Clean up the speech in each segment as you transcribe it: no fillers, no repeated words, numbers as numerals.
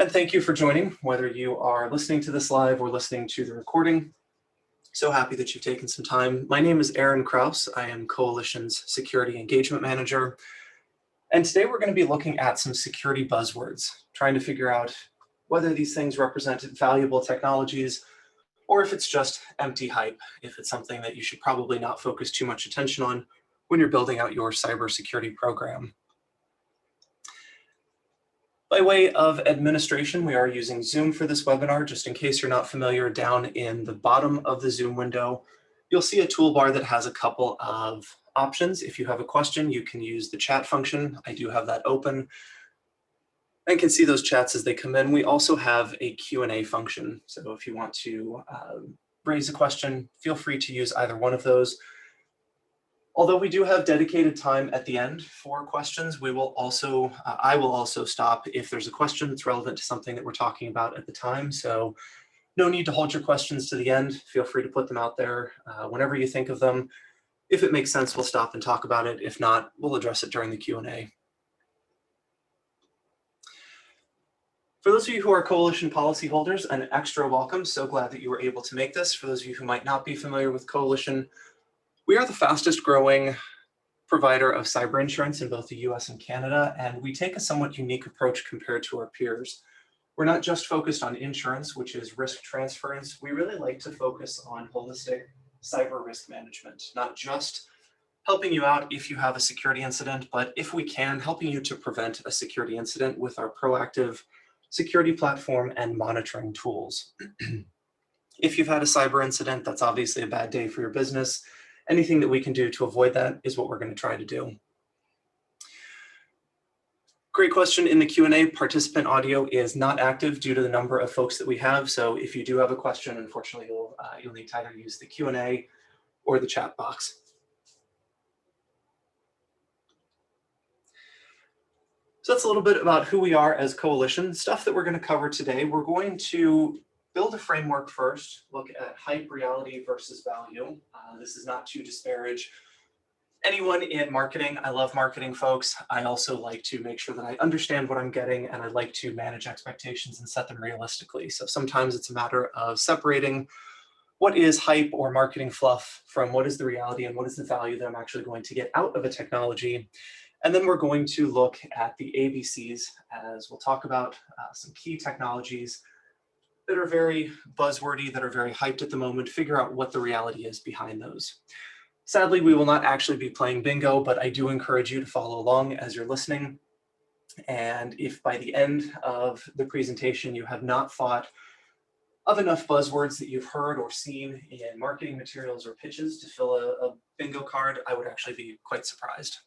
And thank you for joining, whether you are listening to this live or listening to the recording. So happy that you've taken some time. My name is Aaron Kraus. I am Coalition's Security Engagement Manager. And today we're going to be looking at some security buzzwords, trying to figure out whether these things represent valuable technologies or if it's just empty hype, if it's something that you should probably not focus too much attention on when you're building out your cybersecurity program. By way of administration, we are using Zoom for this webinar. Just in case you're not familiar, down in the bottom of the Zoom window, you'll see a toolbar that has a couple of options. If you have a question, you can use the chat function. I do have that open and can see those chats as they come in. We also have a Q&A function. So if you want to raise a question, feel free to use either one of those. Although we do have dedicated time at the end for questions, I will also stop if there's a question that's relevant to something that we're talking about at the time. So no need to hold your questions to the end. Feel free to put them out there whenever you think of them. If it makes sense, we'll stop and talk about it. If not, we'll address it during the Q&A. For those of you who are Coalition policyholders, an extra welcome. So glad that you were able to make this. For those of you who might not be familiar with Coalition, we are the fastest growing provider of cyber insurance in both the US and Canada, and we take a somewhat unique approach compared to our peers. We're not just focused on insurance, which is risk transference. We really like to focus on holistic cyber risk management, not just helping you out if you have a security incident, but if we can, helping you to prevent a security incident with our proactive security platform and monitoring tools. If you've had a cyber incident, that's obviously a bad day for your business. Anything that we can do to avoid that is what we're going to try to do. Great question in the Q&A. Participant audio is not active due to the number of folks that we have. So if you do have a question, unfortunately, you'll need to either use the Q&A or the chat box. So that's a little bit about who we are as Coalition. Stuff that we're going to cover today. We're going to build a framework first, look at hype, reality versus value. This is not to disparage anyone in marketing. I love marketing folks. I also like to make sure that I understand what I'm getting, and I like to manage expectations and set them realistically. So sometimes it's a matter of separating what is hype or marketing fluff from what is the reality and what is the value that I'm actually going to get out of a technology. And then we're going to look at the ABCs as we'll talk about some key technologies that are very buzzwordy, that are very hyped at the moment, figure out what the reality is behind those. Sadly, we will not actually be playing bingo, but I do encourage you to follow along as you're listening. And if by the end of the presentation you have not thought of enough buzzwords that you've heard or seen in marketing materials or pitches to fill a bingo card, I would actually be quite surprised.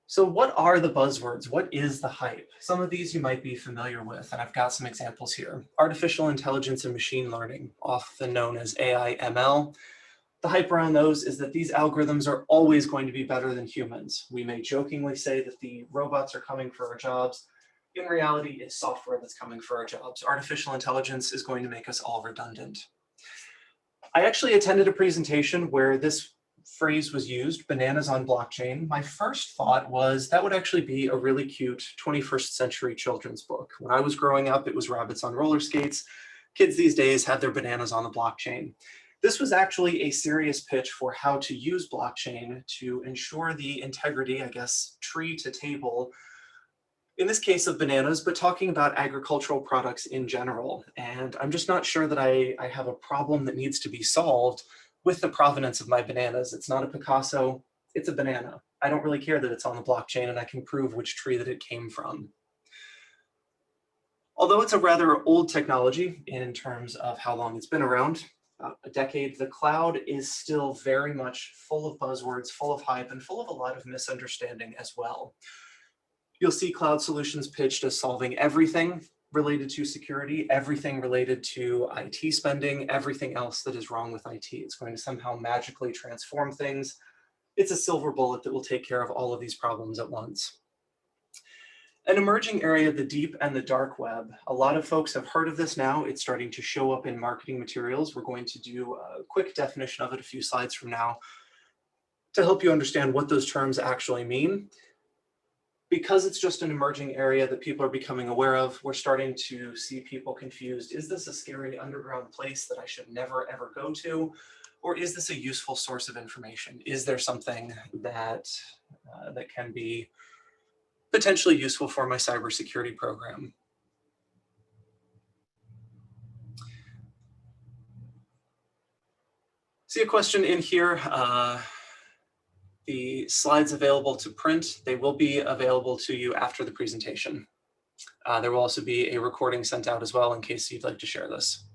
So what are the buzzwords? What is the hype? Some of these you might be familiar with, and I've got some examples here. Artificial intelligence and machine learning, often known as AI, ML. The hype around those is that these algorithms are always going to be better than humans. We may jokingly say that the robots are coming for our jobs. In reality, it's software that's coming for our jobs. Artificial intelligence is going to make us all redundant. I actually attended a presentation where this phrase was used, bananas on blockchain. My first thought was that would actually be a really cute 21st century children's book. When I was growing up, it was rabbits on roller skates. Kids these days have their bananas on the blockchain. This was actually a serious pitch for how to use blockchain to ensure the integrity, I guess, tree to table, in this case of bananas, but talking about agricultural products in general. And I'm just not sure that I have a problem that needs to be solved with the provenance of my bananas. It's not a Picasso, it's a banana. I don't really care that it's on the blockchain and I can prove which tree that it came from. Although it's a rather old technology in terms of how long it's been around, about a decade, the cloud is still very much full of buzzwords, full of hype, and full of a lot of misunderstanding as well. You'll see cloud solutions pitched as solving everything related to security, everything related to IT spending, everything else that is wrong with IT. It's going to somehow magically transform things. It's a silver bullet that will take care of all of these problems at once. An emerging area, the deep and the dark web. A lot of folks have heard of this now. It's starting to show up in marketing materials. We're going to do a quick definition of it a few slides from now to help you understand what those terms actually mean. because it's just an emerging area that people are becoming aware of, we're starting to see people confused. Is this a scary underground place that I should never ever go to? Or is this a useful source of information? Is there something that, that can be potentially useful for my cybersecurity program? See a question in here. The slides available to print, they will be available to you after the presentation. There will also be a recording sent out as well in case you'd like to share this.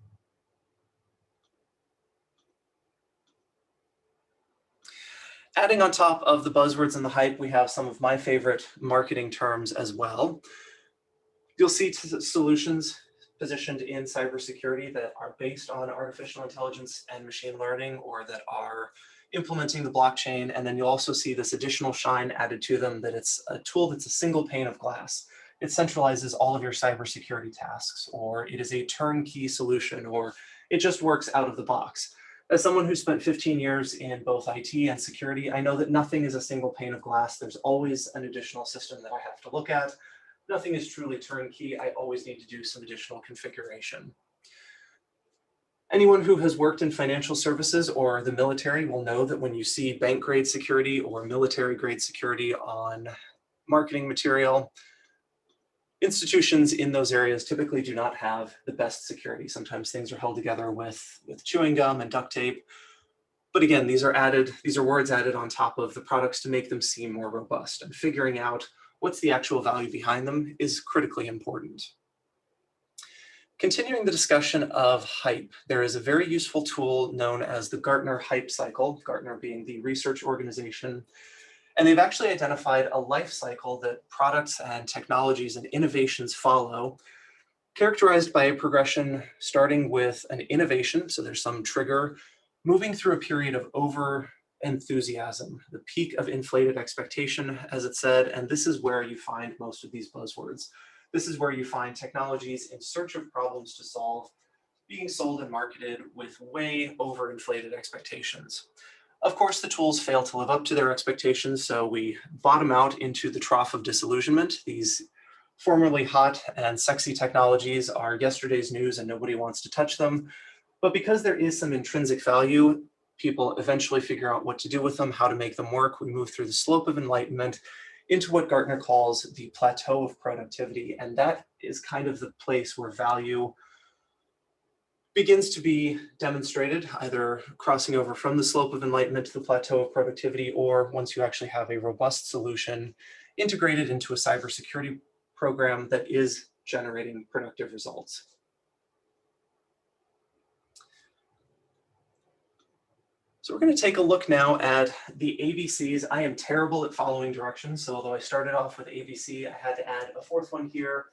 Adding on top of the buzzwords and the hype, we have some of my favorite marketing terms as well. You'll see solutions positioned in cybersecurity that are based on artificial intelligence and machine learning, or that are implementing the blockchain. And then you'll also see this additional shine added to them, that it's a tool that's a single pane of glass. It centralizes all of your cybersecurity tasks, or it is a turnkey solution, or it just works out of the box. As someone who spent 15 years in both IT and security, I know that nothing is a single pane of glass. There's always an additional system that I have to look at. Nothing is truly turnkey. I always need to do some additional configuration. Anyone who has worked in financial services or the military will know that when you see bank grade security or military grade security on marketing material, institutions in those areas typically do not have the best security. Sometimes things are held together with chewing gum and duct tape. But again, these are words added on top of the products to make them seem more robust, and figuring out what's the actual value behind them is critically important. Continuing the discussion of hype, there is a very useful tool known as the Gartner hype cycle, Gartner being the research organization. And they've actually identified a life cycle that products and technologies and innovations follow, characterized by a progression starting with an innovation, so there's some trigger, moving through a period of over enthusiasm, the peak of inflated expectation, as it said, and this is where you find most of these buzzwords. This is where you find technologies in search of problems to solve, being sold and marketed with way overinflated expectations. Of course, the tools fail to live up to their expectations, so we bottom out into the trough of disillusionment. These formerly hot and sexy technologies are yesterday's news and nobody wants to touch them. But because there is some intrinsic value, people eventually figure out what to do with them, how to make them work. We move through the slope of enlightenment into what Gartner calls the plateau of productivity. And that is kind of the place where value begins to be demonstrated, either crossing over from the slope of enlightenment to the plateau of productivity, or once you actually have a robust solution integrated into a cybersecurity program that is generating productive results. So we're going to take a look now at the ABCs. I am terrible at following directions, so although I started off with ABC, I had to add a fourth one here.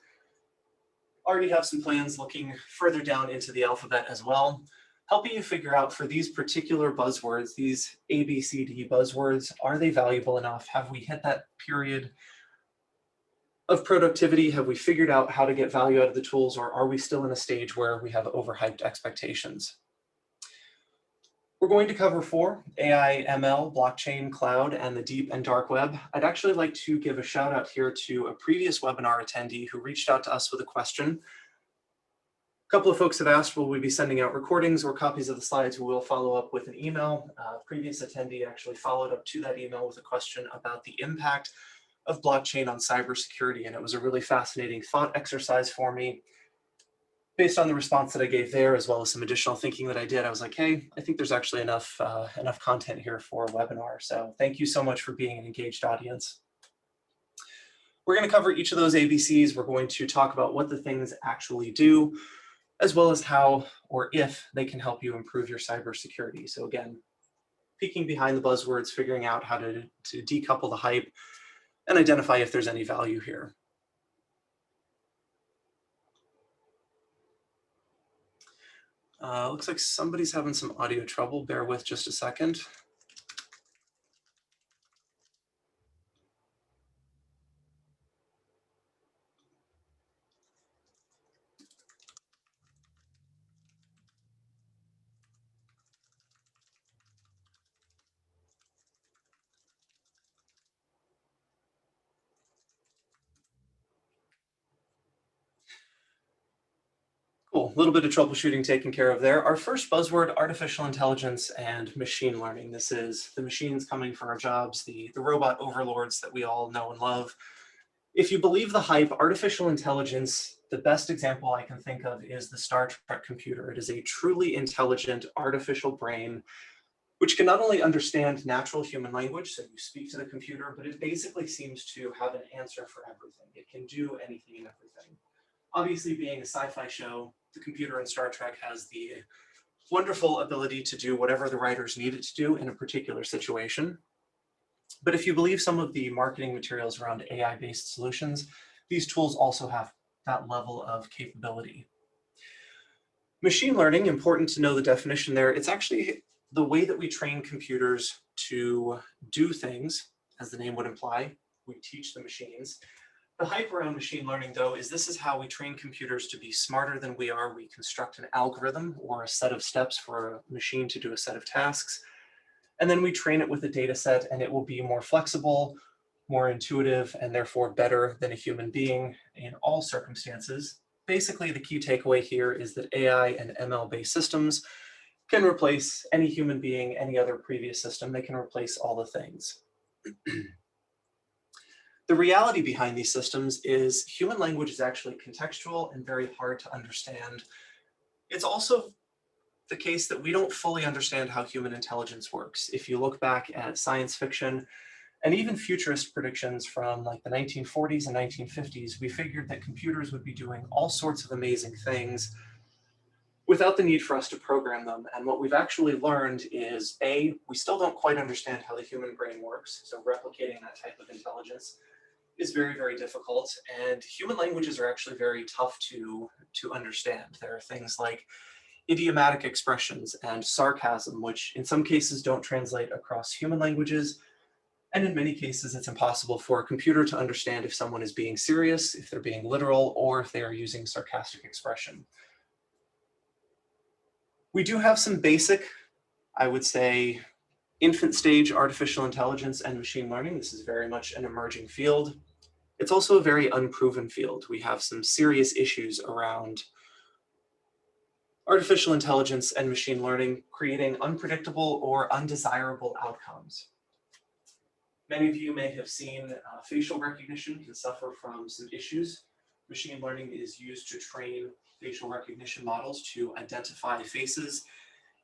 Already have some plans looking further down into the alphabet as well, helping you figure out for these particular buzzwords, these ABCD buzzwords, are they valuable enough? Have we hit that period of productivity? Have we figured out how to get value out of the tools, or are we still in a stage where we have overhyped expectations? We're going to cover 4: AI, ML, blockchain, cloud, and the deep and dark web. I'd actually like to give a shout out here to a previous webinar attendee who reached out to us with a question. A couple of folks have asked, will we be sending out recordings or copies of the slides? We will follow up with an email. Previous attendee actually followed up to that email with a question about the impact of blockchain on cybersecurity, and it was a really fascinating thought exercise for me. Based on the response that I gave there, as well as some additional thinking that I did, I was like, hey, I think there's actually enough content here for a webinar. So thank you so much for being an engaged audience. We're going to cover each of those ABCs. We're going to talk about what the things actually do, as well as how or if they can help you improve your cybersecurity. So again, peeking behind the buzzwords, figuring out how to decouple the hype and identify if there's any value here. Looks like somebody's having some audio trouble. Bear with just a second. Cool, a little bit of troubleshooting taken care of there. Our first buzzword, artificial intelligence and machine learning. This is the machines coming for our jobs, the robot overlords that we all know and love. If you believe the hype, artificial intelligence, the best example I can think of is the Star Trek computer. It is a truly intelligent artificial brain, which can not only understand natural human language, so you speak to the computer, but it basically seems to have an answer for everything. It can do anything and everything. Obviously, being a sci-fi show, the computer in Star Trek has the wonderful ability to do whatever the writers need it to do in a particular situation. But if you believe some of the marketing materials around AI-based solutions, these tools also have that level of capability. Machine learning, important to know the definition there, it's actually the way that we train computers to do things, as the name would imply. We teach the machines. The hype around machine learning, though, is this is how we train computers to be smarter than we are. We construct an algorithm or a set of steps for a machine to do a set of tasks. And then we train it with a data set, and it will be more flexible, more intuitive, and therefore better than a human being in all circumstances. Basically, the key takeaway here is that AI and ML-based systems can replace any human being, any other previous system. They can replace all the things. The reality behind these systems is human language is actually contextual and very hard to understand. It's also the case that we don't fully understand how human intelligence works. If you look back at science fiction and even futurist predictions from like the 1940s and 1950s, we figured that computers would be doing all sorts of amazing things without the need for us to program them. And what we've actually learned is, A, we still don't quite understand how the human brain works. So replicating that type of intelligence is very, very difficult. And human languages are actually very tough to understand. There are things like idiomatic expressions and sarcasm, which in some cases don't translate across human languages. And in many cases, it's impossible for a computer to understand if someone is being serious, if they're being literal, or if they are using sarcastic expression. We do have some basic, I would say, infant stage artificial intelligence and machine learning. This is very much an emerging field. It's also a very unproven field. We have some serious issues around artificial intelligence and machine learning creating unpredictable or undesirable outcomes. Many of you may have seen facial recognition can suffer from some issues. Machine learning is used to train facial recognition models to identify faces.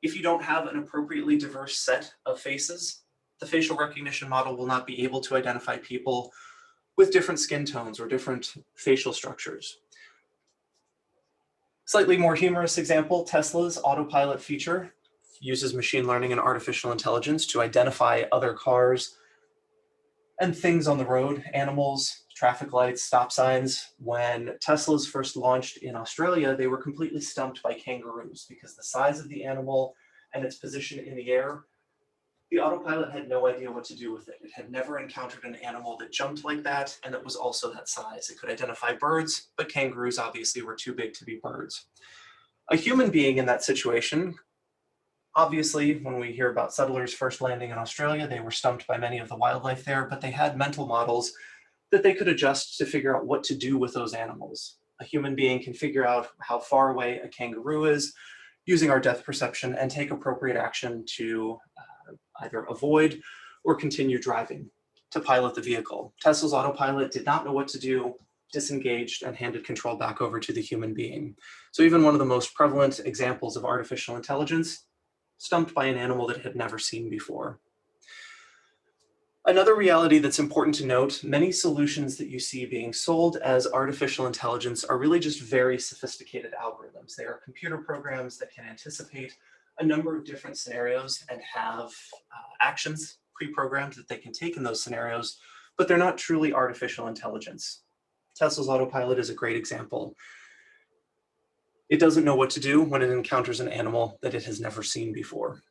If you don't have an appropriately diverse set of faces, the facial recognition model will not be able to identify people with different skin tones or different facial structures. Slightly more humorous example, Tesla's autopilot feature uses machine learning and artificial intelligence to identify other cars and things on the road, animals, traffic lights, stop signs. When Tesla's first launched in Australia, they were completely stumped by kangaroos because the size of the animal and its position in the air, the autopilot had no idea what to do with it. It had never encountered an animal that jumped like that, and it was also that size. It could identify birds, but kangaroos obviously were too big to be birds. A human being in that situation, obviously, when we hear about settlers first landing in Australia, they were stumped by many of the wildlife there, but they had mental models that they could adjust to figure out what to do with those animals. A human being can figure out how far away a kangaroo is using our depth perception and take appropriate action to either avoid or continue driving to pilot the vehicle. Tesla's autopilot did not know what to do, disengaged, and handed control back over to the human being. So even one of the most prevalent examples of artificial intelligence, stumped by an animal that it had never seen before. Another reality that's important to note, many solutions that you see being sold as artificial intelligence are really just very sophisticated algorithms. They are computer programs that can anticipate a number of different scenarios and have actions pre-programmed that they can take in those scenarios, but they're not truly artificial intelligence. Tesla's autopilot is a great example. It doesn't know what to do when it encounters an animal that it has never seen before.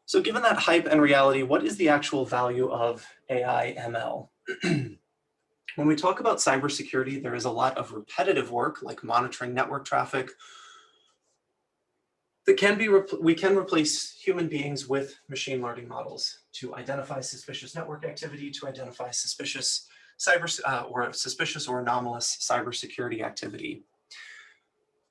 So given that hype and reality, what is the actual value of AI ML? When we talk about cybersecurity, there is a lot of repetitive work like monitoring network traffic that we can replace human beings with machine learning models to identify suspicious network activity, to identify suspicious or suspicious or anomalous cybersecurity activity.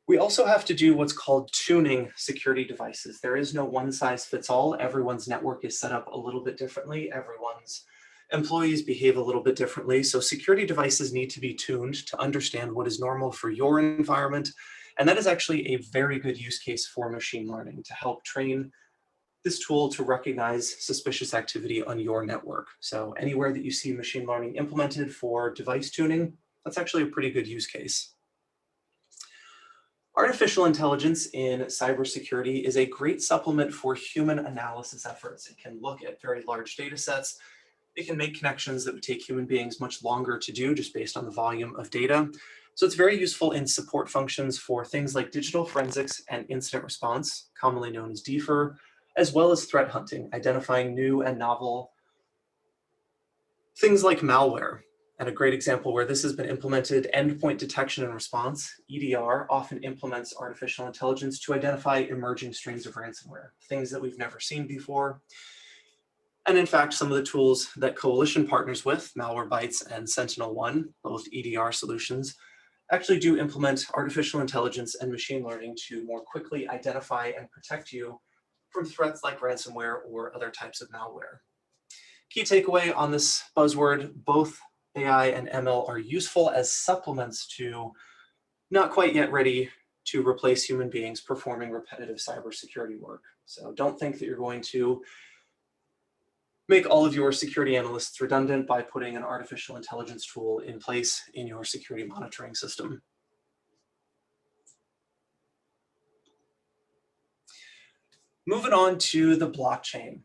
We also have to do what's called tuning security devices. There is no one size fits all. Everyone's network is set up a little bit differently. Everyone's employees behave a little bit differently. So security devices need to be tuned to understand what is normal for your environment. And that is actually a very good use case for machine learning to help train this tool to recognize suspicious activity on your network. So anywhere that you see machine learning implemented for device tuning, that's actually a pretty good use case. Artificial intelligence in cybersecurity is a great supplement for human analysis efforts. It can look at very large data sets. It can make connections that would take human beings much longer to do just based on the volume of data. So it's very useful in support functions for things like digital forensics and incident response, commonly known as DFIR, as well as threat hunting, identifying new and novel things like malware. And a great example where this has been implemented, endpoint detection and response, EDR, often implements artificial intelligence to identify emerging strains of ransomware, things that we've never seen before. And in fact, some of the tools that Coalition partners with, Malwarebytes and SentinelOne, both EDR solutions, actually do implement artificial intelligence and machine learning to more quickly identify and protect you from threats like ransomware or other types of malware. Key takeaway on this buzzword, both AI and ML are useful as supplements to, not quite yet ready to replace human beings performing repetitive cybersecurity work. So don't think that you're going to make all of your security analysts redundant by putting an artificial intelligence tool in place in your security monitoring system. Moving on to the blockchain.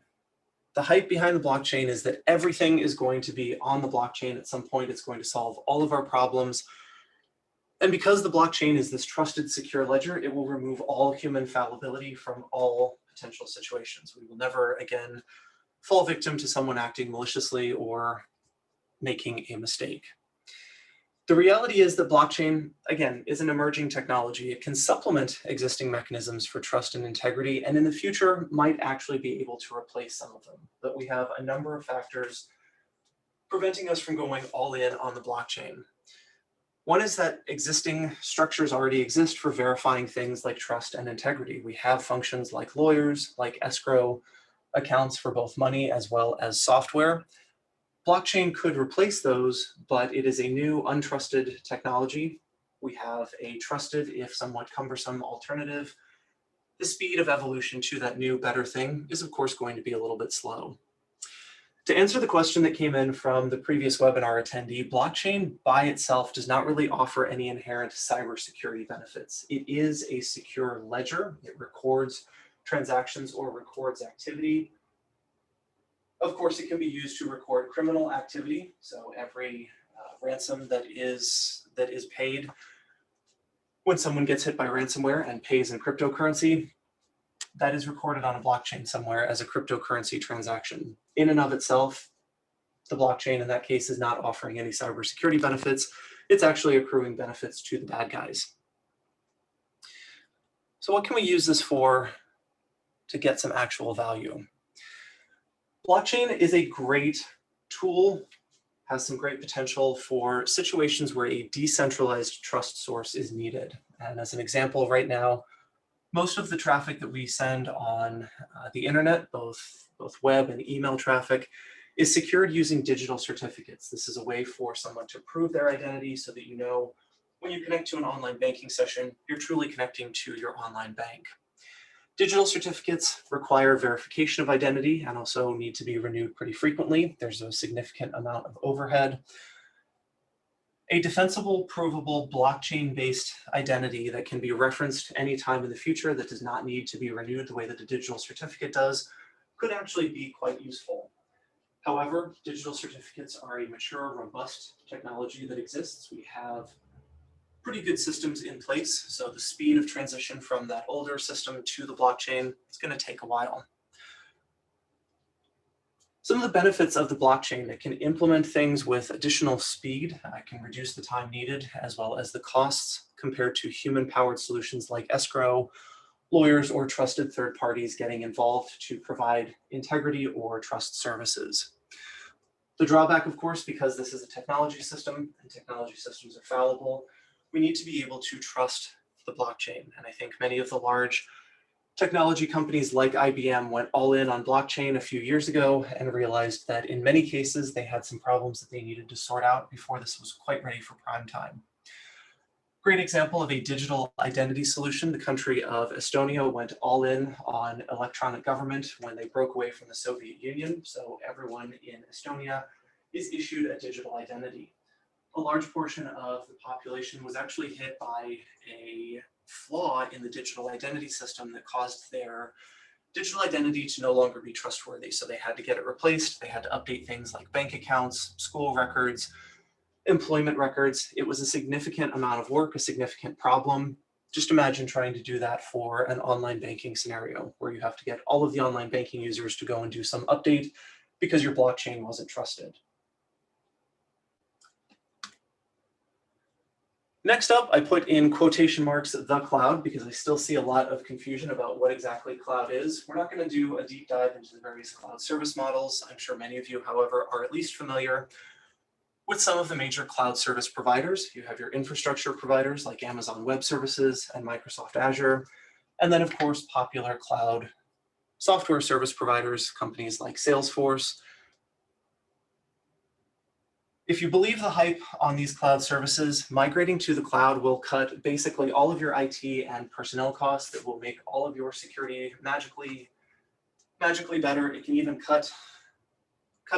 The hype behind the blockchain is that everything is going to be on the blockchain at some point. It's going to solve all of our problems. And because the blockchain is this trusted, secure ledger, it will remove all human fallibility from all potential situations. We will never again fall victim to someone acting maliciously or making a mistake. The reality is that blockchain, again, is an emerging technology. It can supplement existing mechanisms for trust and integrity, and in the future might actually be able to replace some of them. But we have a number of factors preventing us from going all in on the blockchain. One is that existing structures already exist for verifying things like trust and integrity. We have functions like lawyers, like escrow accounts for both money as well as software. Blockchain could replace those, but it is a new untrusted technology. We have a trusted, if somewhat cumbersome, alternative. The speed of evolution to that new, better thing is, of course, going to be a little bit slow. To answer the question that came in from the previous webinar attendee, blockchain by itself does not really offer any inherent cybersecurity benefits. It is a secure ledger. It records transactions or records activity. Of course, it can be used to record criminal activity. So every ransom that is paid when someone gets hit by ransomware and pays in cryptocurrency, that is recorded on a blockchain somewhere as a cryptocurrency transaction. In and of itself, the blockchain in that case is not offering any cybersecurity benefits. It's actually accruing benefits to the bad guys. So what can we use this for to get some actual value? Blockchain is a great tool, has some great potential for situations where a decentralized trust source is needed. And as an example, right now, most of the traffic that we send on the internet, both web and email traffic, is secured using digital certificates. This is a way for someone to prove their identity so that you know when you connect to an online banking session, you're truly connecting to your online bank. Digital certificates require verification of identity and also need to be renewed pretty frequently. There's a significant amount of overhead. A defensible, provable, blockchain-based identity that can be referenced anytime in the future that does not need to be renewed the way that a digital certificate does could actually be quite useful. However, digital certificates are a mature, robust technology that exists. We have pretty good systems in place, so the speed of transition from that older system to the blockchain is going to take a while. Some of the benefits of the blockchain, it can implement things with additional speed, can reduce the time needed, as well as the costs compared to human-powered solutions like escrow, lawyers, or trusted third parties getting involved to provide integrity or trust services. The drawback, of course, because this is a technology system and technology systems are fallible, we need to be able to trust the blockchain. And I think many of the large technology companies like IBM went all in on blockchain a few years ago and realized that in many cases they had some problems that they needed to sort out before this was quite ready for prime time. Great example of a digital identity solution. The country of Estonia went all in on electronic government when they broke away from the Soviet Union. So everyone in Estonia is issued a digital identity. A large portion of the population was actually hit by a flaw in the digital identity system that caused their digital identity to no longer be trustworthy. So they had to get it replaced. They had to update things like bank accounts, school records, employment records. It was a significant amount of work, a significant problem. Just imagine trying to do that for an online banking scenario where you have to get all of the online banking users to go and do some update because your blockchain wasn't trusted. Next up, I put in quotation marks the cloud because I still see a lot of confusion about what exactly cloud is. We're not going to do a deep dive into the various cloud service models. I'm sure many of you, however, are at least familiar with some of the major cloud service providers. You have your infrastructure providers like Amazon Web Services and Microsoft Azure. And then, of course, popular cloud software service providers, companies like Salesforce. If you believe the hype on these cloud services, migrating to the cloud will cut basically all of your IT and personnel costs. That will make all of your security magically better. It can even cut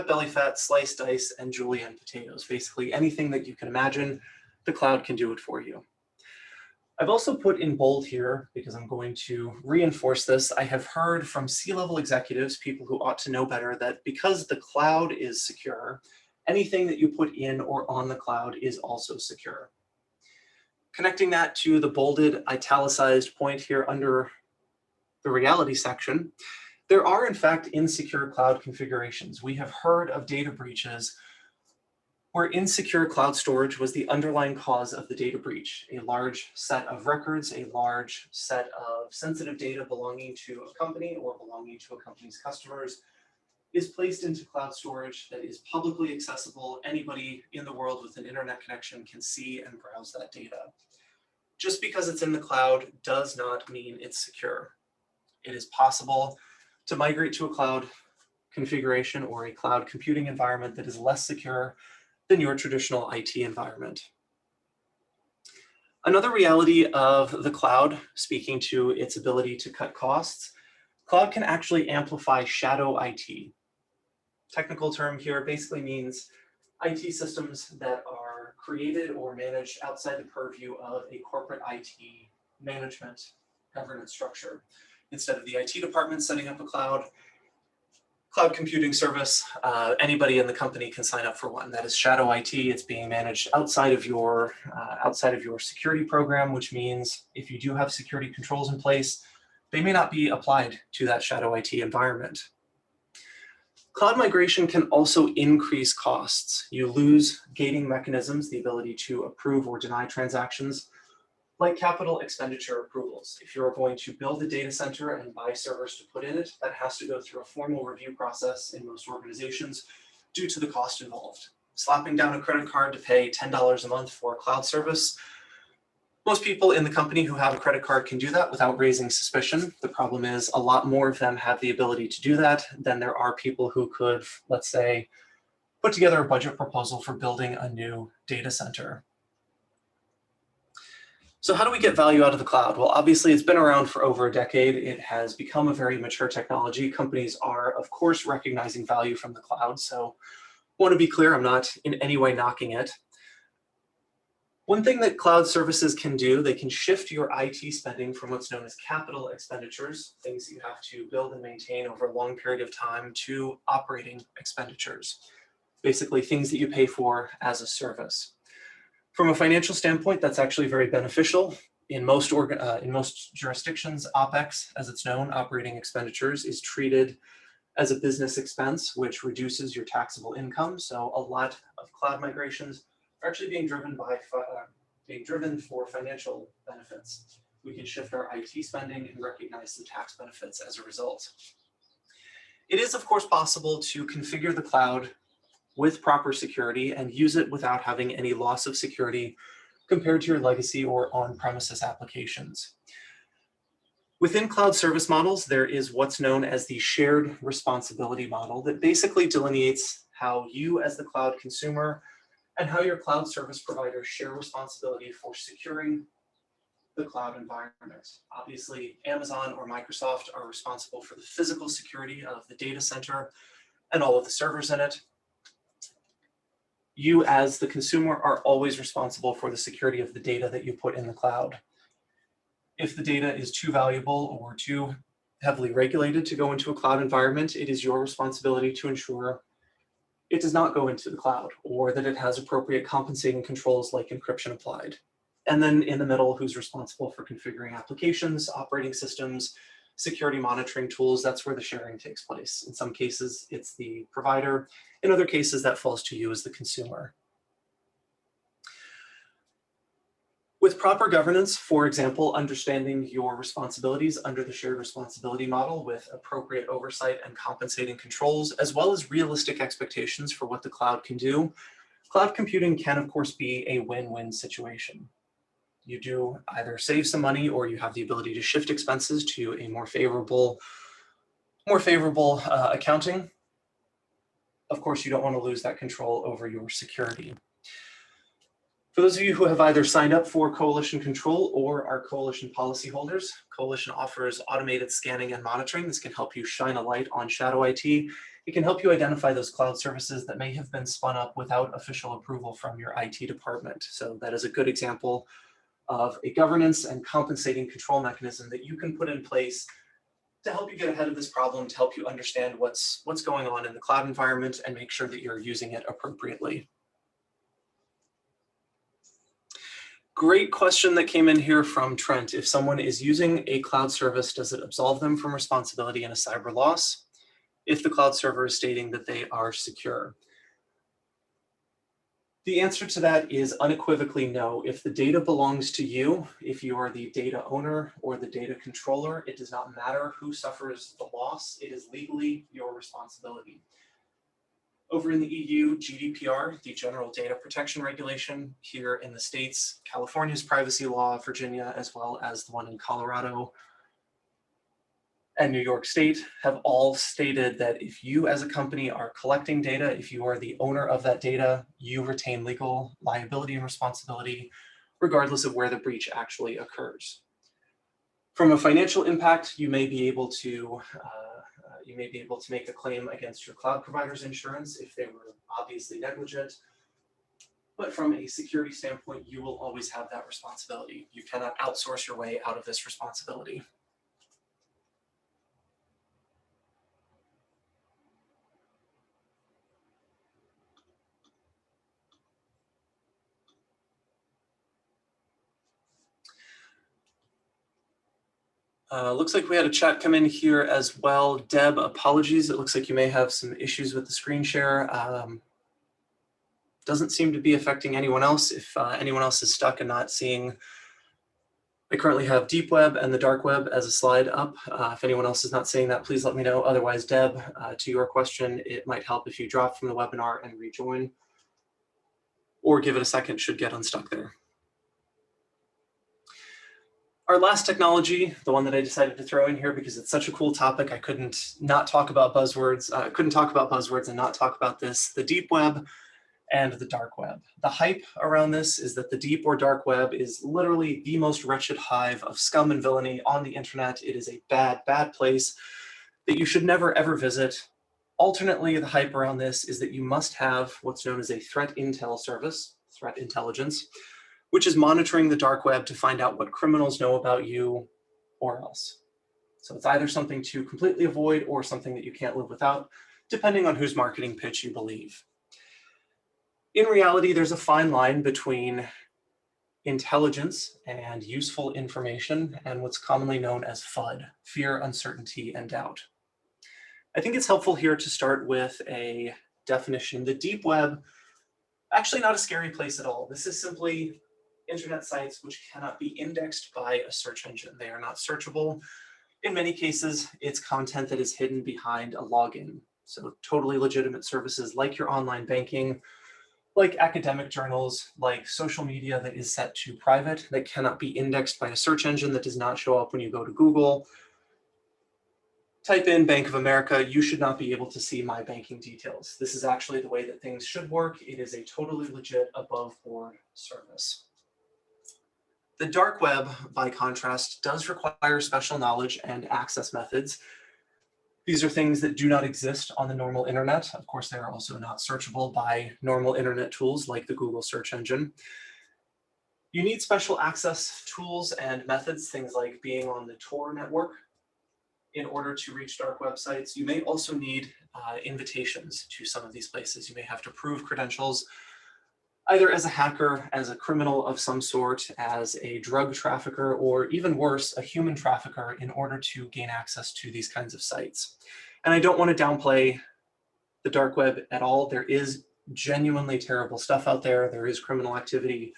belly fat, slice, dice, and julienne potatoes. Basically anything that you can imagine, the cloud can do it for you. I've also put in bold here because I'm going to reinforce this. I have heard from C-level executives, people who ought to know better, that because the cloud is secure, anything that you put in or on the cloud is also secure. Connecting that to the bolded, italicized point here under the reality section, there are, in fact, insecure cloud configurations. We have heard of data breaches where insecure cloud storage was the underlying cause of the data breach. A large set of records, a large set of sensitive data belonging to a company or belonging to a company's customers is placed into cloud storage that is publicly accessible. Anybody in the world with an internet connection can see and browse that data. Just because it's in the cloud does not mean it's secure. It is possible to migrate to a cloud configuration or a cloud computing environment that is less secure than your traditional IT environment. Another reality of the cloud, speaking to its ability to cut costs, cloud can actually amplify shadow IT. Technical term here basically means IT systems that are created or managed outside the purview of a corporate IT management governance structure. Instead of the IT department setting up a cloud computing service, anybody in the company can sign up for one. That is shadow IT. It's being managed outside of your security program, which means if you do have security controls in place, they may not be applied to that shadow IT environment. Cloud migration can also increase costs. You lose gating mechanisms, the ability to approve or deny transactions, like capital expenditure approvals. If you're going to build a data center and buy servers to put in it, that has to go through a formal review process in most organizations due to the cost involved. Slapping down a credit card to pay $10 a month for a cloud service, most people in the company who have a credit card can do that without raising suspicion. The problem is a lot more of them have the ability to do that than there are people who could, let's say, put together a budget proposal for building a new data center. So how do we get value out of the cloud? Well, obviously it's been around for over a decade. It has become a very mature technology. Companies are, of course, recognizing value from the cloud. So I want to be clear, I'm not in any way knocking it. One thing that cloud services can do, they can shift your IT spending from what's known as capital expenditures, things that you have to build and maintain over a long period of time, to operating expenditures, basically things that you pay for as a service. From a financial standpoint, that's actually very beneficial. In most jurisdictions, OpEx, as it's known, operating expenditures, is treated as a business expense, which reduces your taxable income. So a lot of cloud migrations are actually being driven for financial benefits. We can shift our IT spending and recognize the tax benefits as a result. It is, of course, possible to configure the cloud with proper security and use it without having any loss of security compared to your legacy or on-premises applications. Within cloud service models, there is what's known as the shared responsibility model that basically delineates how you as the cloud consumer and how your cloud service providers share responsibility for securing the cloud environment. Obviously, Amazon or Microsoft are responsible for the physical security of the data center and all of the servers in it. You as the consumer are always responsible for the security of the data that you put in the cloud. If the data is too valuable or too heavily regulated to go into a cloud environment, it is your responsibility to ensure it does not go into the cloud, or that it has appropriate compensating controls like encryption applied. And then in the middle, who's responsible for configuring applications, operating systems, security monitoring tools, that's where the sharing takes place. In some cases, it's the provider. In other cases, that falls to you as the consumer. With proper governance, for example, understanding your responsibilities under the shared responsibility model with appropriate oversight and compensating controls, as well as realistic expectations for what the cloud can do, cloud computing can, of course, be a win-win situation. You do either save some money or you have the ability to shift expenses to a more favorable accounting. Of course, you don't want to lose that control over your security. For those of you who have either signed up for Coalition Control or are Coalition policyholders, Coalition offers automated scanning and monitoring. This can help you shine a light on shadow IT. It can help you identify those cloud services that may have been spun up without official approval from your IT department. So that is a good example of a governance and compensating control mechanism that you can put in place to help you get ahead of this problem, to help you understand what's going on in the cloud environment and make sure that you're using it appropriately. Great question that came in here from Trent. If someone is using a cloud service, does it absolve them from responsibility in a cyber loss if the cloud server is stating that they are secure? The answer to that is unequivocally no. If the data belongs to you, if you are the data owner or the data controller, it does not matter who suffers the loss. It is legally your responsibility. Over in the EU, GDPR, the General Data Protection Regulation, here in the States, California's privacy law, Virginia, as well as the one in Colorado and New York State, have all stated that if you as a company are collecting data, if you are the owner of that data, you retain legal liability and responsibility, regardless of where the breach actually occurs. From a financial impact, you may be able to make a claim against your cloud provider's insurance if they were obviously negligent. But from a security standpoint, you will always have that responsibility. You cannot outsource your way out of this responsibility. Looks like we had a chat come in here as well. Deb, apologies. It looks like you may have some issues with the screen share. Doesn't seem to be affecting anyone else. If anyone else is stuck and not seeing, I currently have deep web and the dark web as a slide up. If anyone else is not seeing that, please let me know. Otherwise, Deb, to your question, it might help if you drop from the webinar and rejoin, or give it a second, should get unstuck there. Our last technology, the one that I decided to throw in here because it's such a cool topic, I couldn't talk about buzzwords and not talk about this, the deep web and the dark web. The hype around this is that the deep or dark web is literally the most wretched hive of scum and villainy on the internet. It is a bad, bad place that you should never, ever visit. Alternately, the hype around this is that you must have what's known as a threat intel service, threat intelligence, which is monitoring the dark web to find out what criminals know about you or else. So it's either something to completely avoid or something that you can't live without, depending on whose marketing pitch you believe. In reality, there's a fine line between intelligence and useful information and what's commonly known as FUD, fear, uncertainty, and doubt. I think it's helpful here to start with a definition. The deep web, actually not a scary place at all. This is simply internet sites which cannot be indexed by a search engine. They are not searchable. In many cases, it's content that is hidden behind a login. So totally legitimate services like your online banking, like academic journals, like social media that is set to private, that cannot be indexed by a search engine, that does not show up when you go to Google. Type in Bank of America, you should not be able to see my banking details. This is actually the way that things should work. It is a totally legit above board service. The dark web, by contrast, does require special knowledge and access methods. These are things that do not exist on the normal internet. Of course, they are also not searchable by normal internet tools like the Google search engine. You need special access tools and methods, things like being on the Tor network, in order to reach dark websites. You may also need invitations to some of these places. You may have to prove credentials, either as a hacker, as a criminal of some sort, as a drug trafficker, or even worse, a human trafficker, in order to gain access to these kinds of sites. And I don't want to downplay the dark web at all. There is genuinely terrible stuff out there. There is criminal activity.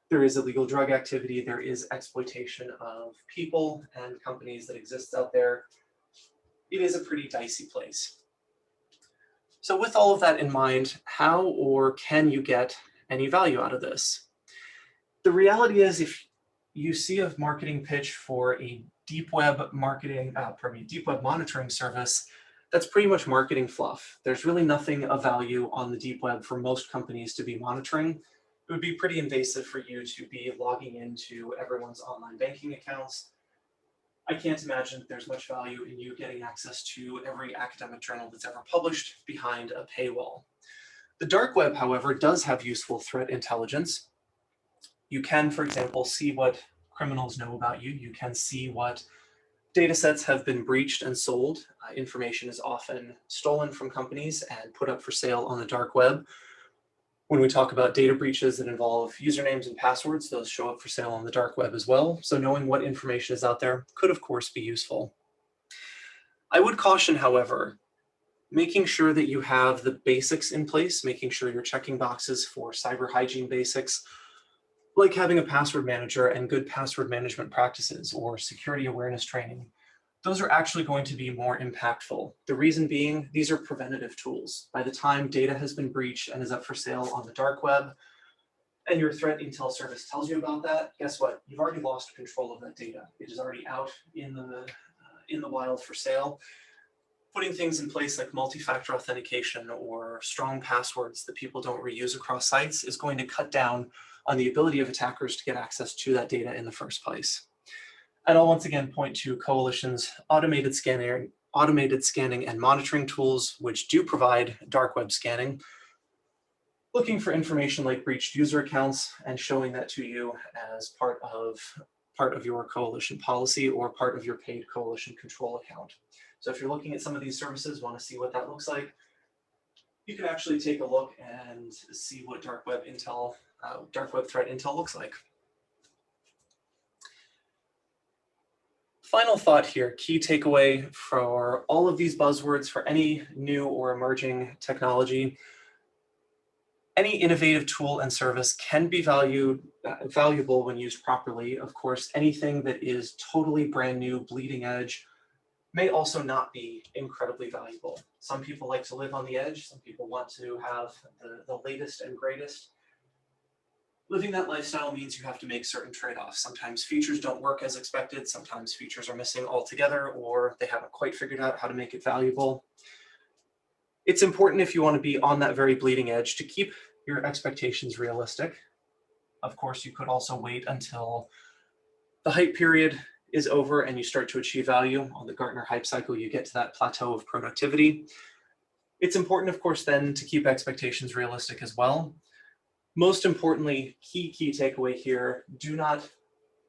There is illegal drug activity. There is exploitation of people and companies that exists out there. It is a pretty dicey place. So with all of that in mind, how or can you get any value out of this? The reality is, if you see a marketing pitch for a deep web monitoring service, that's pretty much marketing fluff. There's really nothing of value on the deep web for most companies to be monitoring. It would be pretty invasive for you to be logging into everyone's online banking accounts. I can't imagine that there's much value in you getting access to every academic journal that's ever published behind a paywall. The dark web, however, does have useful threat intelligence. You can, for example, see what criminals know about you. You can see what data sets have been breached and sold. Information is often stolen from companies and put up for sale on the dark web. When we talk about data breaches that involve usernames and passwords, those show up for sale on the dark web as well. So knowing what information is out there could, of course, be useful. I would caution, however, making sure that you have the basics in place, making sure you're checking boxes for cyber hygiene basics, like having a password manager and good password management practices or security awareness training. Those are actually going to be more impactful. The reason being, these are preventative tools. By the time data has been breached and is up for sale on the dark web, and your threat intel service tells you about that, guess what? You've already lost control of that data. It is already out in the wild for sale. Putting things in place like multi-factor authentication or strong passwords that people don't reuse across sites is going to cut down on the ability of attackers to get access to that data in the first place. And I'll once again point to Coalition's automated scanning and monitoring tools, which do provide dark web scanning, looking for information like breached user accounts and showing that to you as part of your Coalition policy or part of your paid Coalition control account. So if you're looking at some of these services, want to see what that looks like, you can actually take a look and see what dark web threat intel looks like. Final thought here, key takeaway for all of these buzzwords, for any new or emerging technology: any innovative tool and service can be valuable when used properly. Of course, anything that is totally brand new, bleeding edge, may also not be incredibly valuable. Some people like to live on the edge. Some people want to have the latest and greatest. Living that lifestyle means you have to make certain trade-offs. Sometimes features don't work as expected. Sometimes features are missing altogether, or they haven't quite figured out how to make it valuable. It's important, if you want to be on that very bleeding edge, to keep your expectations realistic. Of course, you could also wait until the hype period is over and you start to achieve value. On the Gartner hype cycle, you get to that plateau of productivity. It's important, of course, then to keep expectations realistic as well. Most importantly, key takeaway here, do not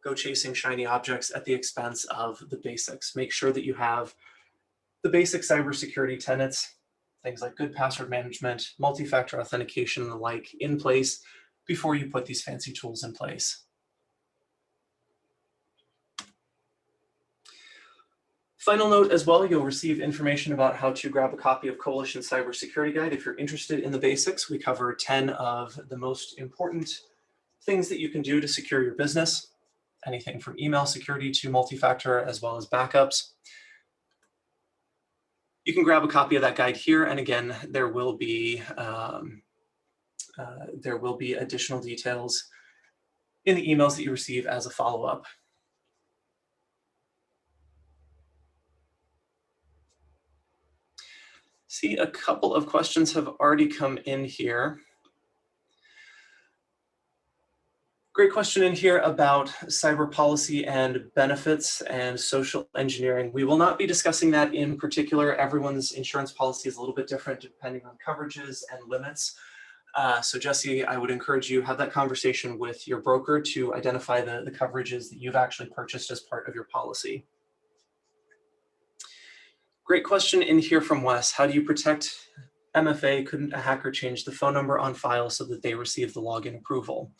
go chasing shiny objects at the expense of the basics. Make sure that you have the basic cybersecurity tenets, things like good password management, multi-factor authentication, and the like, in place before you put these fancy tools in place. Final note as well, you'll receive information about how to grab a copy of Coalition Cybersecurity Guide. If you're interested in the basics, we cover 10 of the most important things that you can do to secure your business, anything from email security to multi-factor, as well as backups. You can grab a copy of that guide here, and again, there will be additional details in the emails that you receive as a follow-up. See, a couple of questions have already come in here. Great question in here about cyber policy and benefits and social engineering. We will not be discussing that in particular. Everyone's insurance policy is a little bit different depending on coverages and limits. So Jesse, I would encourage you have that conversation with your broker to identify the coverages that you've actually purchased as part of your policy. Great question in here from Wes. How do you protect MFA? Couldn't a hacker change the phone number on file so that they receive the login approval?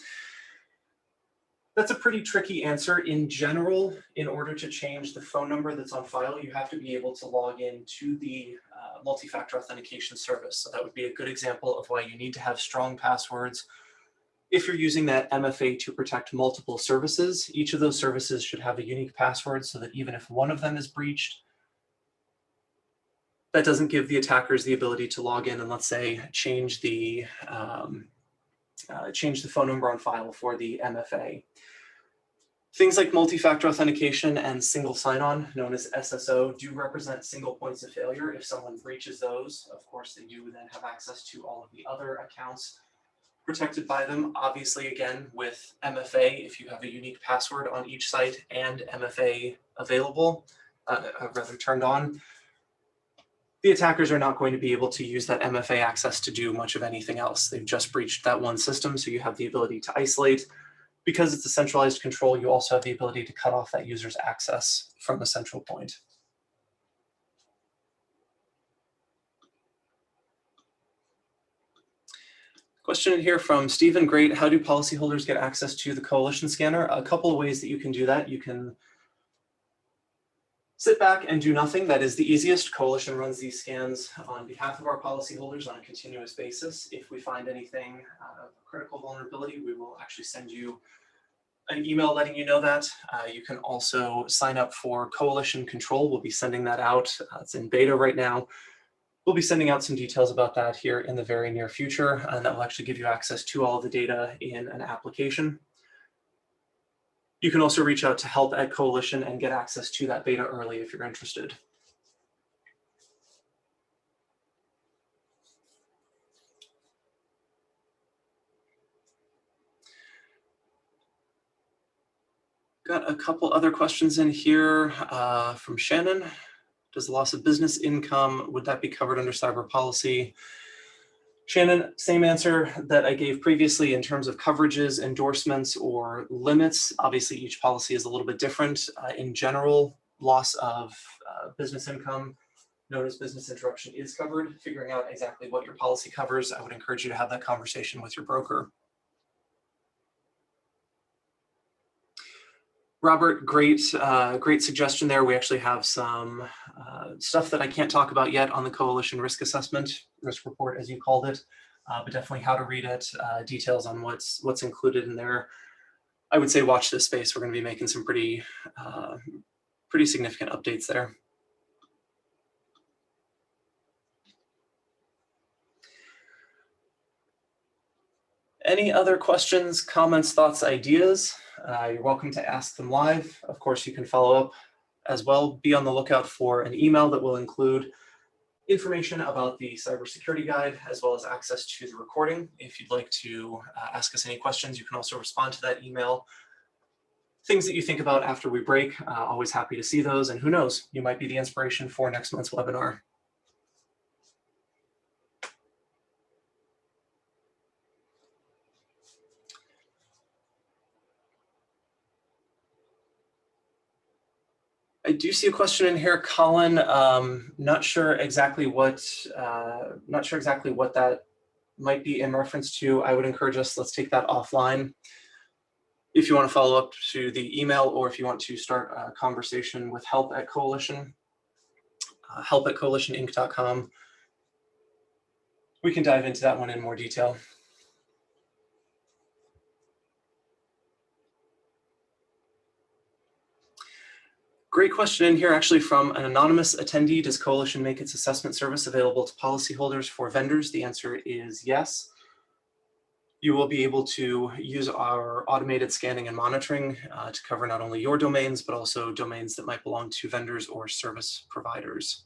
That's a pretty tricky answer. In general, in order to change the phone number that's on file, you have to be able to log in to the multi-factor authentication service. So that would be a good example of why you need to have strong passwords. If you're using that MFA to protect multiple services, each of those services should have a unique password so that even if one of them is breached, that doesn't give the attackers the ability to log in and, let's say, change the phone number on file for the MFA. Things like multi-factor authentication and single sign-on, known as SSO, do represent single points of failure. If someone breaches those, of course, they do then have access to all of the other accounts protected by them. Obviously, again, with MFA, if you have a unique password on each site and MFA available, rather turned on, the attackers are not going to be able to use that MFA access to do much of anything else. They've just breached that one system, so you have the ability to isolate. Because it's a centralized control, you also have the ability to cut off that user's access from the central point. Question in here from Stephen. Great. How do policyholders get access to the coalition scanner? A couple of ways that you can do that. You can sit back and do nothing. That is the easiest. Coalition runs these scans on behalf of our policyholders on a continuous basis. If we find anything of critical vulnerability, we will actually send you an email letting you know that. You can also sign up for Coalition Control. We'll be sending that out. It's in beta right now. We'll be sending out some details about that here in the very near future, and that will actually give you access to all of the data in an application. You can also reach out to help at Coalition and get access to that beta early if you're interested. Got a couple other questions in here from Shannon. Does the loss of business income, would that be covered under cyber policy? Shannon, same answer that I gave previously in terms of coverages, endorsements, or limits. Obviously, each policy is a little bit different. In general, loss of business income, known as business interruption, is covered. Figuring out exactly what your policy covers, I would encourage you to have that conversation with your broker. Robert, great suggestion there. We actually have some stuff that I can't talk about yet on the Coalition risk report, as you called it, but definitely how to read it, details on what's included in there. I would say watch this space. We're going to be making some pretty significant updates there. Any other questions, comments, thoughts, ideas? You're welcome to ask them live. Of course, you can follow up as well. Be on the lookout for an email that will include information about the cybersecurity guide, as well as access to the recording. If you'd like to ask us any questions, you can also respond to that email. Things that you think about after we break, always happy to see those. And who knows, you might be the inspiration for next month's webinar. I do see a question in here, Colin. Not sure exactly what that might be in reference to. I would encourage us, let's take that offline. If you want to follow up to the email, or if you want to start a conversation with help at Coalition, help at coalitioninc.com. We can dive into that one in more detail. Great question in here, actually from an anonymous attendee. Does Coalition make its assessment service available to policyholders for vendors? The answer is yes. You will be able to use our automated scanning and monitoring to cover not only your domains, but also domains that might belong to vendors or service providers.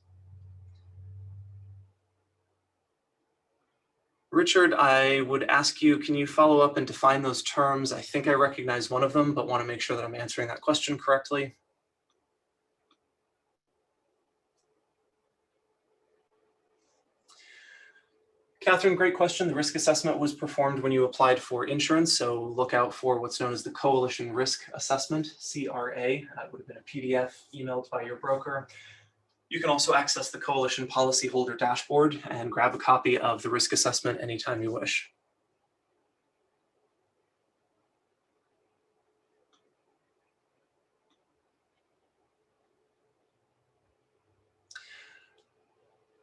Richard, I would ask you, can you follow up and define those terms? I think I recognize one of them, but want to make sure that I'm answering that question correctly. Catherine, great question. The risk assessment was performed when you applied for insurance, so look out for what's known as the Coalition Risk Assessment, CRA. That would have been a PDF emailed by your broker. You can also access the Coalition Policyholder Dashboard and grab a copy of the risk assessment anytime you wish.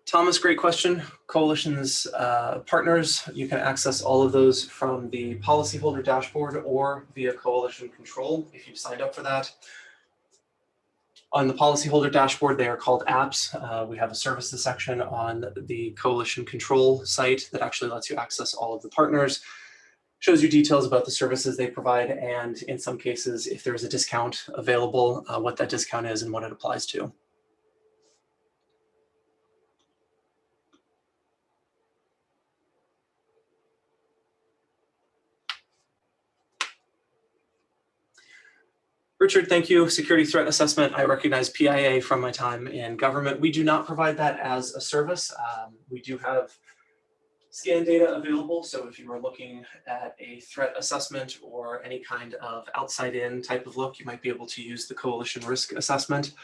Thomas, great question. Coalition's partners, you can access all of those from the policyholder dashboard or via Coalition Control if you've signed up for that. On the policyholder dashboard, they are called apps. We have a services section on the Coalition Control site that actually lets you access all of the partners, shows you details about the services they provide, and in some cases, if there's a discount available, what that discount is and what it applies to. Richard, thank you. Security threat assessment. I recognize PIA from my time in government. We do not provide that as a service. We do have scan data available. So if you are looking at a threat assessment or any kind of outside-in type of look, you might be able to use the Coalition Risk Assessment.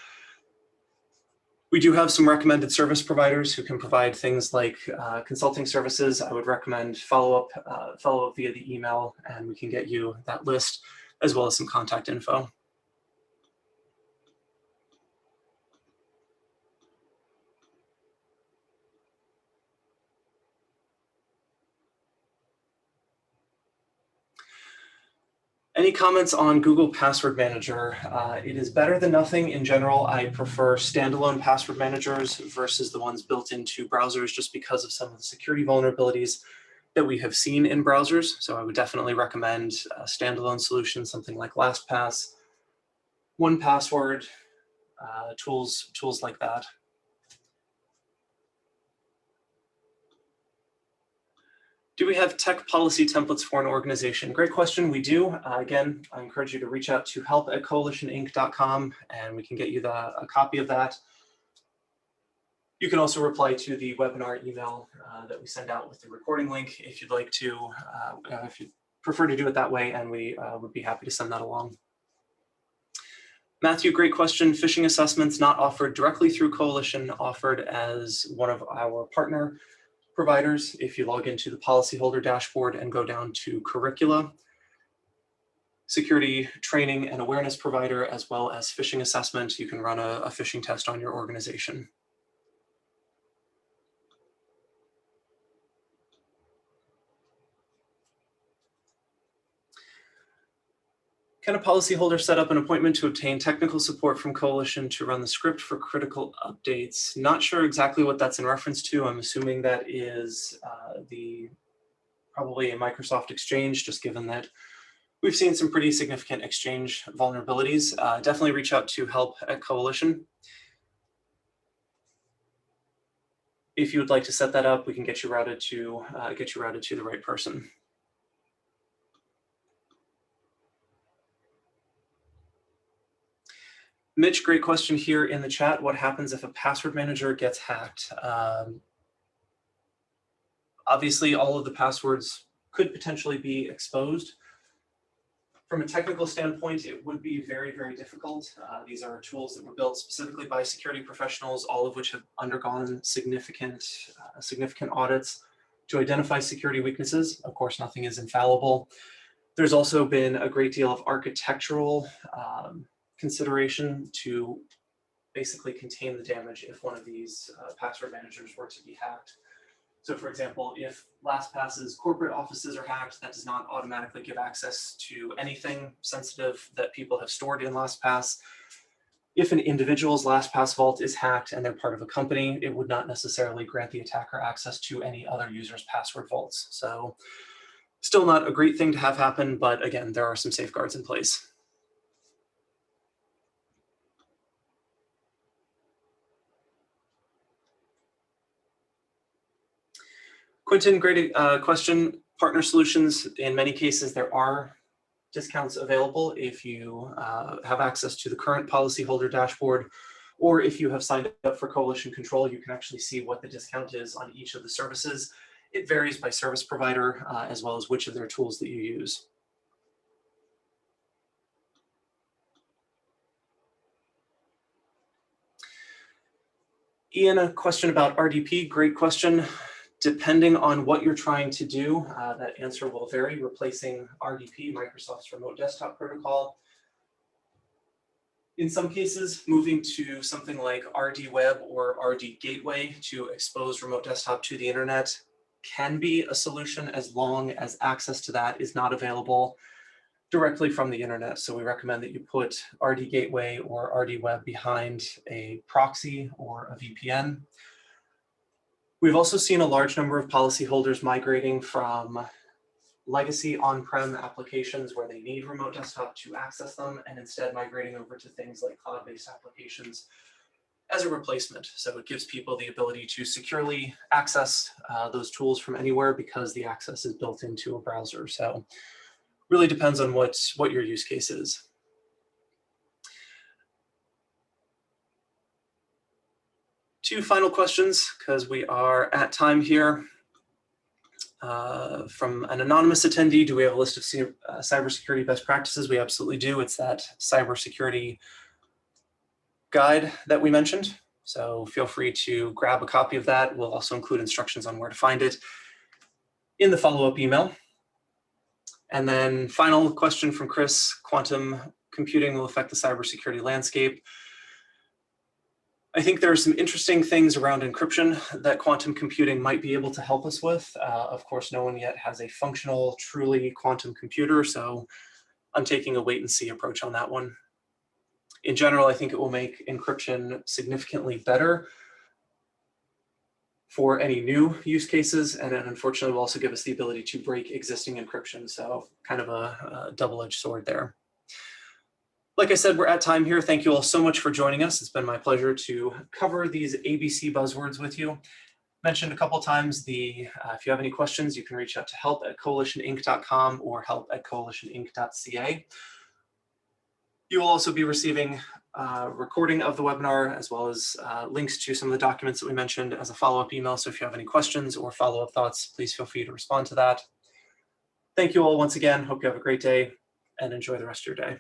We do have some recommended service providers who can provide things like consulting services. I would recommend follow up via the email, and we can get you that list as well as some contact info. Any comments on Google Password Manager? It is better than nothing in general. I prefer standalone password managers versus the ones built into browsers just because of some of the security vulnerabilities that we have seen in browsers. So I would definitely recommend a standalone solution, something like LastPass, 1Password, tools like that. Do we have tech policy templates for an organization? Great question. We do. Again, I encourage you to reach out to help@coalitioninc.com and we can get you a copy of that. You can also reply to the webinar email that we send out with the recording link if you'd like to, if you prefer to do it that way, and we would be happy to send that along. Matthew, great question. Phishing assessments not offered directly through Coalition, offered as one of our partner providers. If you log into the policyholder dashboard and go down to curricula, security training and awareness provider, as well as phishing assessment, you can run a phishing test on your organization. Can a policyholder set up an appointment to obtain technical support from Coalition to run the script for critical updates? Not sure exactly what that's in reference to. I'm assuming that is probably a Microsoft Exchange, just given that we've seen some pretty significant Exchange vulnerabilities. Definitely reach out to help@Coalition. If you would like to set that up, we can get you routed to the right person. Mitch, great question here in the chat. What happens if a password manager gets hacked? Obviously, all of the passwords could potentially be exposed. From a technical standpoint, it would be very, very difficult. These are tools that were built specifically by security professionals, all of which have undergone significant audits to identify security weaknesses. Of course, nothing is infallible. There's also been a great deal of architectural consideration to basically contain the damage if one of these password managers were to be hacked. So for example, if LastPass's corporate offices are hacked, that does not automatically give access to anything sensitive that people have stored in LastPass. If an individual's LastPass vault is hacked and they're part of a company, it would not necessarily grant the attacker access to any other user's password vaults. So still not a great thing to have happen, but again, there are some safeguards in place. Quentin, great question. Partner solutions, in many cases, there are discounts available if you have access to the current policyholder dashboard, or if you have signed up for Coalition Control, you can actually see what the discount is on each of the services. It varies by service provider, as well as which of their tools that you use. Ian, a question about RDP, great question. Depending on what you're trying to do, that answer will vary. Replacing RDP, Microsoft's Remote Desktop Protocol. In some cases, moving to something like RD Web or RD Gateway to expose remote desktop to the internet can be a solution as long as access to that is not available directly from the internet. So we recommend that you put RD Gateway or RD Web behind a proxy or a VPN. We've also seen a large number of policyholders migrating from legacy on-prem applications where they need remote desktop to access them, and instead migrating over to things like cloud-based applications as a replacement. So it gives people the ability to securely access those tools from anywhere because the access is built into a browser. So really depends on what your use case is. Two final questions, because we are at time here. From an anonymous attendee, do we have a list of cybersecurity best practices? We absolutely do. It's that cybersecurity guide that we mentioned. So feel free to grab a copy of that. We'll also include instructions on where to find it in the follow-up email. And then final question from Chris, quantum computing will affect the cybersecurity landscape. I think there are some interesting things around encryption that quantum computing might be able to help us with. Of course, no one yet has a functional, truly quantum computer, so I'm taking a wait and see approach on that one. In general, I think it will make encryption significantly better for any new use cases, and it unfortunately will also give us the ability to break existing encryption, so kind of a double-edged sword there. Like I said, we're at time here. Thank you all so much for joining us. It's been my pleasure to cover these ABC buzzwords with you. Mentioned a couple times, if you have any questions, you can reach out to help@coalitioninc.com or help@coalitioninc.ca. You will also be receiving a recording of the webinar, as well as links to some of the documents that we mentioned as a follow-up email. So if you have any questions or follow-up thoughts, please feel free to respond to that. Thank you all once again. Hope you have a great day and enjoy the rest of your day.